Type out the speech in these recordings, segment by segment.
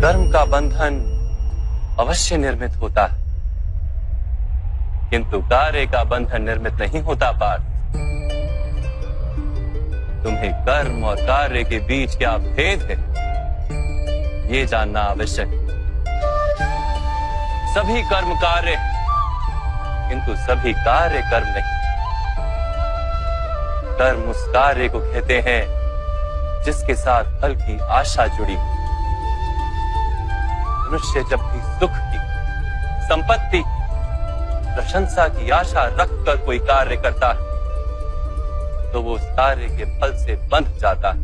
कर्म का बंधन अवश्य निर्मित होता है, किंतु कार्य का बंधन निर्मित नहीं होता पार्थ। तुम्हें कर्म और कार्य के बीच क्या भेद है, ये जानना आवश्यक है। सभी कर्म कार्य, किंतु सभी कार्य कर्म नहीं। कर्म उस कार्य को कहते हैं जिसके साथ फल की आशा जुड़ी। मनुष्य जब भी सुख की, संपत्ति, प्रशंसा की आशा रखकर कोई कार्य करता है तो वो उस कार्य के फल से बंध जाता है।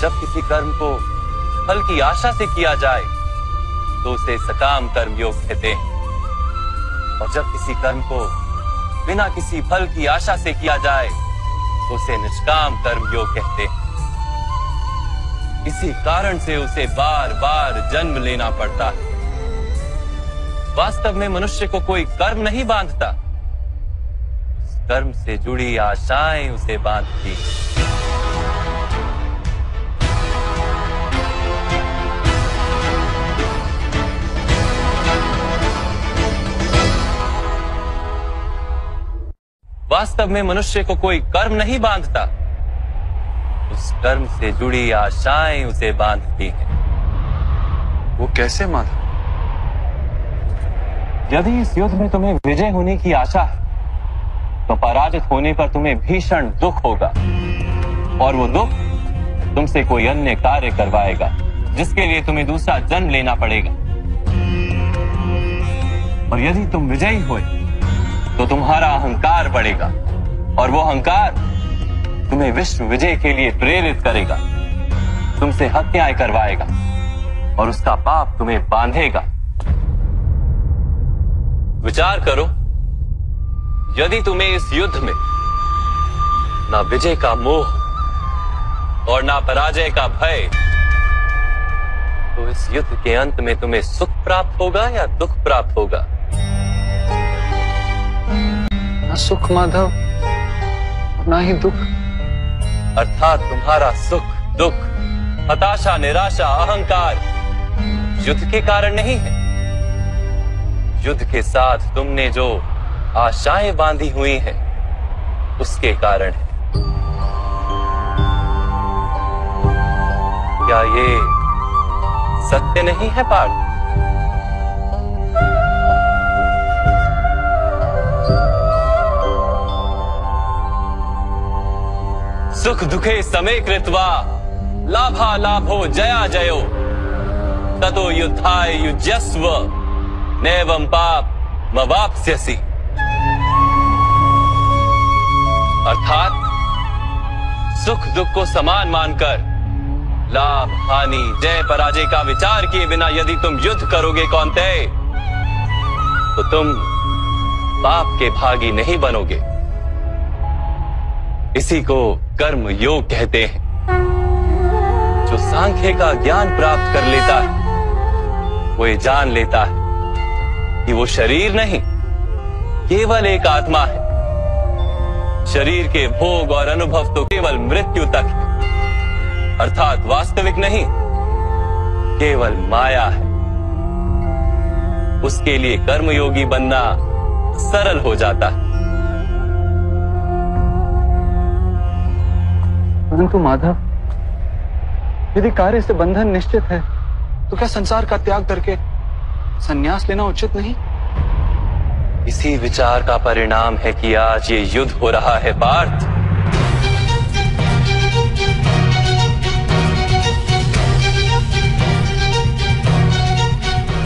जब किसी कर्म को फल की आशा से किया जाए तो उसे सकाम कर्म योग कहते हैं, और जब किसी कर्म को बिना किसी फल की आशा से किया जाए तो उसे निष्काम कर्म योग कहते हैं। इसी कारण से उसे बार बार जन्म लेना पड़ता है। वास्तव में मनुष्य को कोई कर्म नहीं बांधता, उस कर्म से जुड़ी आशाएं उसे बांधती। वास्तव में मनुष्य को कोई कर्म नहीं बांधता, उस कर्म से जुड़ी आशाएं उसे बांधती हैं। वो कैसे माधव? यदि इस युद्ध में तुम्हें विजय होने की आशा है तो पराजित होने पर तुम्हें भीषण दुख होगा, और वो दुख तुमसे कोई अन्य कार्य करवाएगा जिसके लिए तुम्हें दूसरा जन्म लेना पड़ेगा। और यदि तुम विजयी हुए तो तुम्हारा अहंकार बढ़ेगा, और वो अहंकार तुम्हें विश्व विजय के लिए प्रेरित करेगा, तुमसे हत्याएं करवाएगा और उसका पाप तुम्हें बांधेगा। विचार करो, यदि तुम्हें इस युद्ध में ना विजय का मोह और ना पराजय का भय, तो इस युद्ध के अंत में तुम्हें सुख प्राप्त होगा या दुख प्राप्त होगा? ना सुख माधव, ना ही दुख। अर्थात तुम्हारा सुख, दुख, हताशा, निराशा, अहंकार युद्ध के कारण नहीं है। युद्ध के साथ तुमने जो आशाएं बांधी हुई हैं, उसके कारण है। क्या ये सत्य नहीं है पार्थ? सुख दुखे समे कृत्वा लाभा लाभो जया जयो ततो युद्धाय युज्यस्व नैवं पाप मवाप्स्यसि। अर्थात सुख दुख को समान मानकर लाभ हानि जय पराजय का विचार किए बिना यदि तुम युद्ध करोगे कौन्तेय, तो तुम पाप के भागी नहीं बनोगे। इसी को कर्म योग कहते हैं। जो सांख्य का ज्ञान प्राप्त कर लेता है वो ये जान लेता है कि वो शरीर नहीं, केवल एक आत्मा है। शरीर के भोग और अनुभव तो केवल मृत्यु तक है, अर्थात वास्तविक नहीं, केवल माया है। उसके लिए कर्मयोगी बनना सरल हो जाता है। परंतु माधव, यदि कार्य से बंधन निश्चित है तो क्या संसार का त्याग करके संन्यास लेना उचित नहीं? इसी विचार का परिणाम है कि आज ये युद्ध हो रहा है पार्थ।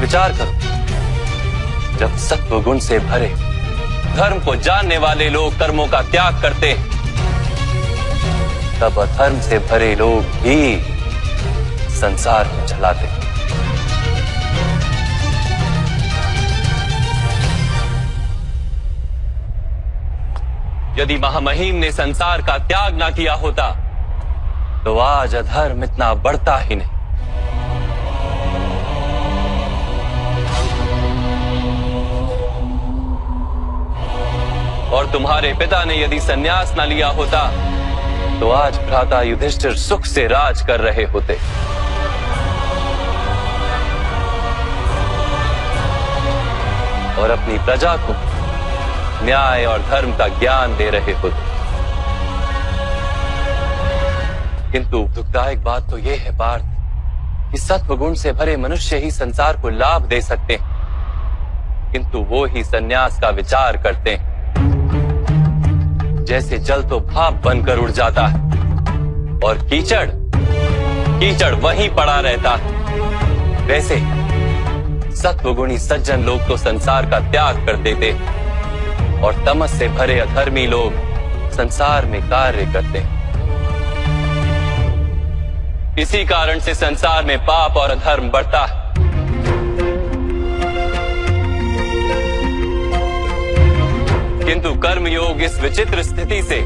विचार करो, जब सत्व गुण से भरे धर्म को जानने वाले लोग कर्मों का त्याग करते हैं, तब अधर्म से भरे लोग भी संसार को चलाते हैं। यदि महामहिम ने संसार का त्याग ना किया होता तो आज अधर्म इतना बढ़ता ही नहीं। और तुम्हारे पिता ने यदि संन्यास ना लिया होता तो आज भ्राता युधिष्ठिर सुख से राज कर रहे होते। और अपनी प्रजा को न्याय और धर्म का ज्ञान दे रहे हो। किंतु दुखदायक बात तो यह है पार्थ कि सत्व गुण से भरे मनुष्य ही संसार को लाभ दे सकते हैं, किंतु वो ही संन्यास का विचार करते हैं। जैसे जल तो भाप बनकर उड़ जाता है और कीचड़ कीचड़ वहीं पड़ा रहता है, वैसे सत्वगुणी सज्जन लोग तो संसार का त्याग कर देते और तमस से भरे अधर्मी लोग संसार में कार्य करते हैं। इसी कारण से संसार में पाप और अधर्म बढ़ता है। किंतु कर्मयोग इस विचित्र स्थिति से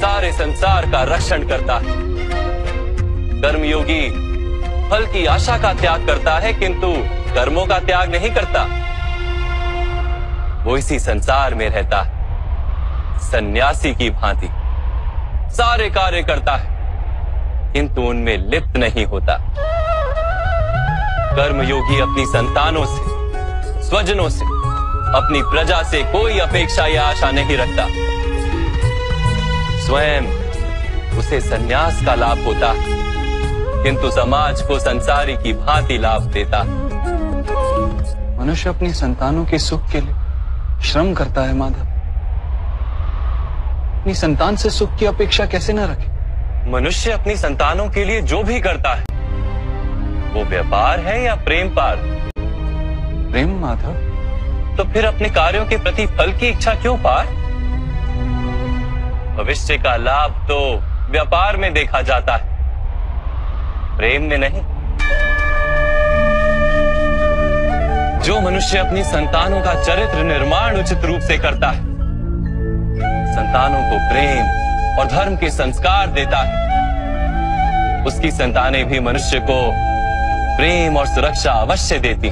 सारे संसार का रक्षण करता है। कर्मयोगी फल की आशा का त्याग करता है, किंतु कर्मों का त्याग नहीं करता। वो इसी संसार में रहता है, सन्यासी की भांति सारे कार्य करता है, किंतु उनमें लिप्त नहीं होता। कर्मयोगी अपनी संतानों से, स्वजनों से, अपनी प्रजा से कोई अपेक्षा या आशा नहीं रखता। स्वयं उसे संन्यास का लाभ होता, किंतु समाज को संसारी की भांति लाभ देता। मनुष्य अपनी संतानों के सुख के लिए श्रम करता है माधव। अपनी संतान से सुख की अपेक्षा कैसे न रखे? मनुष्य अपनी संतानों के लिए जो भी करता है वो व्यापार है या प्रेम पार्थ? प्रेम माधव। तो फिर अपने कार्यों के प्रति फल की इच्छा क्यों पार्थ? भविष्य का लाभ तो व्यापार में देखा जाता है, प्रेम में नहीं। जो मनुष्य अपनी संतानों का चरित्र निर्माण उचित रूप से करता है, संतानों को प्रेम और धर्म के संस्कार देता है, उसकी संतानें भी मनुष्य को प्रेम और सुरक्षा अवश्य देती।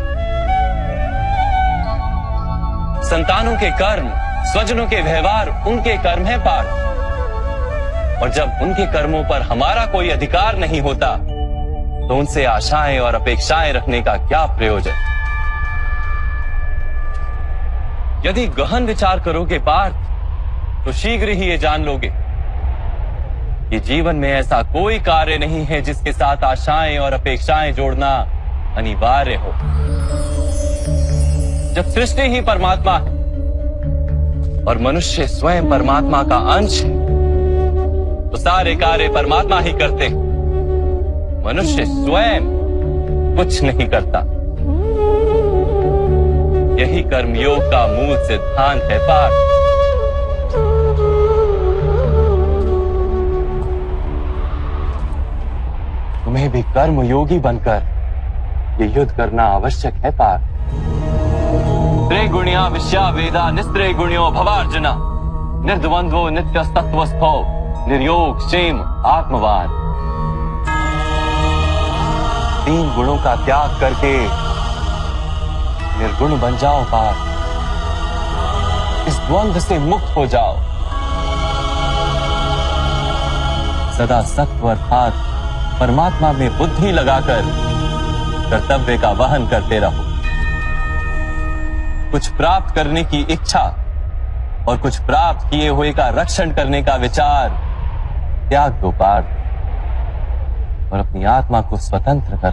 संतानों के कर्म, स्वजनों के व्यवहार उनके कर्म है पार्थ, और जब उनके कर्मों पर हमारा कोई अधिकार नहीं होता तो उनसे आशाएं और अपेक्षाएं रखने का क्या प्रयोजन? यदि गहन विचार करोगे पार्थ तो शीघ्र ही ये जान लोगे कि जीवन में ऐसा कोई कार्य नहीं है जिसके साथ आशाएं और अपेक्षाएं जोड़ना अनिवार्य हो। जब सृष्टि ही परमात्मा है और मनुष्य स्वयं परमात्मा का अंश है, तो सारे कार्य परमात्मा ही करते हैं, मनुष्य स्वयं कुछ नहीं करता। यही कर्मयोग का मूल सिद्धांत है पार्थ। तुम्हें भी कर्मयोगी बनकर ये युद्ध करना आवश्यक है पार्थ। त्रिगुण्या विश्या वेदा निस्त्रे गुण्यो भवार्जुना निर्द्वंद्वो नित्य सत्वस्थो निर्योग क्षेम आत्मवान। 3 गुणों का त्याग करके निर्गुण बन जाओ पार्थ। इस द्वंद्व से मुक्त हो जाओ। सदा सत्व अर्थात परमात्मा में बुद्धि लगाकर कर्तव्य का वहन करते रहो। कुछ प्राप्त करने की इच्छा और कुछ प्राप्त किए हुए का रक्षण करने का विचार त्याग दो पार्थ, और अपनी आत्मा को स्वतंत्र कर।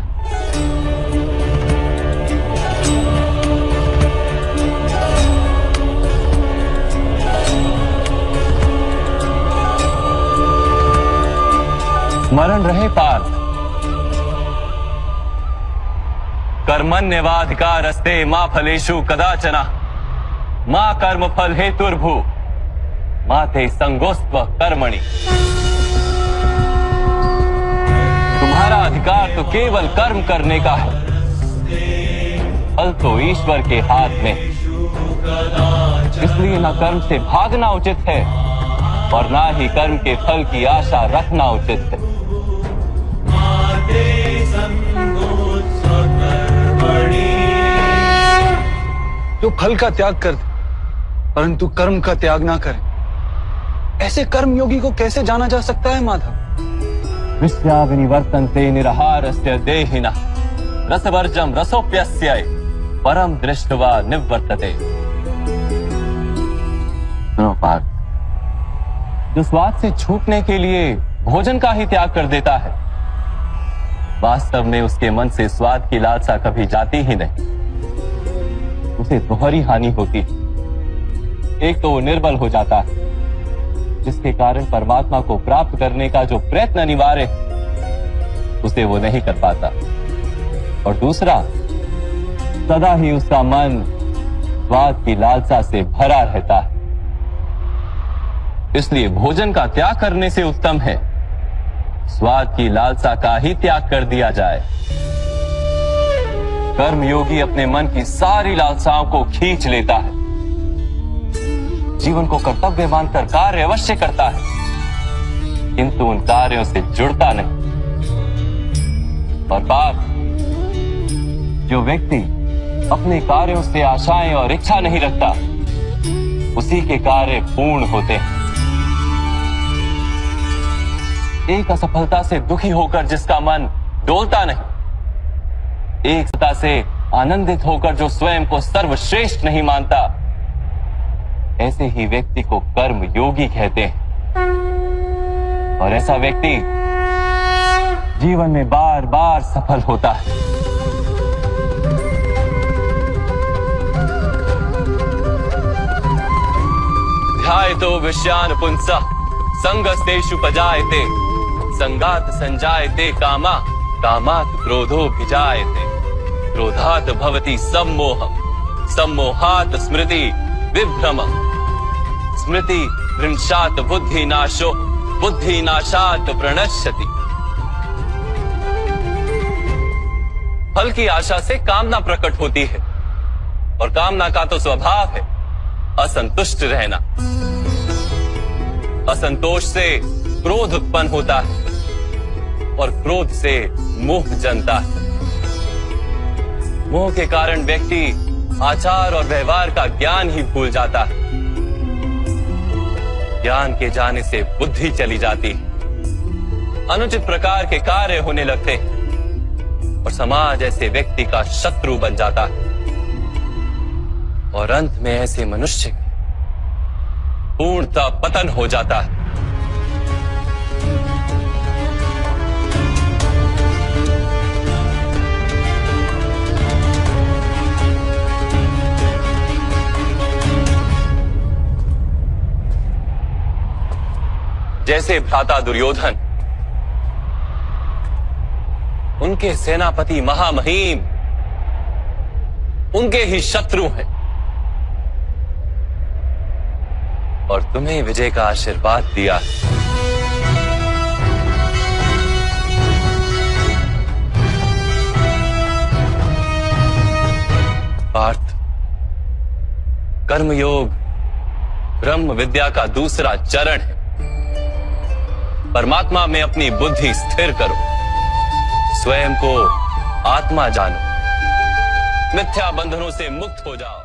स्मरण रहे पार्थ, कर्मण्यवाधिकारस्ते मा फलेषु कदाचन मा कर्म फल हेतुर्भु माते संगोस्त्व कर्मणि। तुम्हारा अधिकार तो केवल कर्म करने का है, फल तो ईश्वर के हाथ में। इसलिए न कर्म से भागना उचित है और ना ही कर्म के फल की आशा रखना उचित है। जो फल का त्याग कर दे परंतु कर्म का त्याग ना करे, ऐसे कर्मयोगी को कैसे जाना जा सकता है माधव? विश्या विनिवर्तन्ते निराहारस्य देहिनः रसवर्जम रसोप्यस्य परम दृष्टवा निवर्तते। सुनो पार्थ, जो स्वाद से छूटने के लिए भोजन का ही त्याग कर देता है, वास्तव में उसके मन से स्वाद की लालसा कभी जाती ही नहीं। उसे दोहरी हानि होती है। एक तो वो निर्बल हो जाता है, जिसके कारण परमात्मा को प्राप्त करने का जो प्रयत्न अनिवार्य है उसे वो नहीं कर पाता, और दूसरा, सदा ही उसका मन स्वाद की लालसा से भरा रहता है। इसलिए भोजन का त्याग करने से उत्तम है स्वाद की लालसा का ही त्याग कर दिया जाए। कर्मयोगी अपने मन की सारी लालसाओं को खींच लेता है, जीवन को कर्तव्य मानकर कार्य अवश्य करता है, किंतु उन कार्यों से जुड़ता नहीं। और बात, जो व्यक्ति अपने कार्यों से आशाएं और इच्छा नहीं रखता, उसी के कार्य पूर्ण होते हैं। एक असफलता से दुखी होकर जिसका मन डोलता नहीं, एक सत्ता से आनंदित होकर जो स्वयं को सर्वश्रेष्ठ नहीं मानता, ऐसे ही व्यक्ति को कर्म योगी कहते हैं। और ऐसा व्यक्ति जीवन में बार बार सफल होता है। ध्यायतो विषयान पुंसः संगस्तेषु पजायते, संगात संजायते कामा, कामात् क्रोधोऽभिजायते, क्रोधात् भवति सम्मोहम्, सम्मोहात् स्मृति विभ्रमम्, स्मृति भ्रंशात् बुद्धिनाशो, बुद्धिनाशात् प्रणश्यति। फल की आशा से कामना प्रकट होती है, और कामना का तो स्वभाव है असंतुष्ट रहना। असंतोष से क्रोध उत्पन्न होता है, और क्रोध से मोह जन्मता है। मोह के कारण व्यक्ति आचार और व्यवहार का ज्ञान ही भूल जाता है। ज्ञान के जाने से बुद्धि चली जाती है, अनुचित प्रकार के कार्य होने लगते हैं, और समाज ऐसे व्यक्ति का शत्रु बन जाता है। और अंत में ऐसे मनुष्य पूर्णतः पतन हो जाता है। जैसे भ्राता दुर्योधन, उनके सेनापति महामहिम उनके ही शत्रु हैं, और तुम्हें विजय का आशीर्वाद दिया। पार्थ, कर्मयोग ब्रह्म विद्या का दूसरा चरण है। परमात्मा में अपनी बुद्धि स्थिर करो, स्वयं को आत्मा जानो, मिथ्या बंधनों से मुक्त हो जाओ।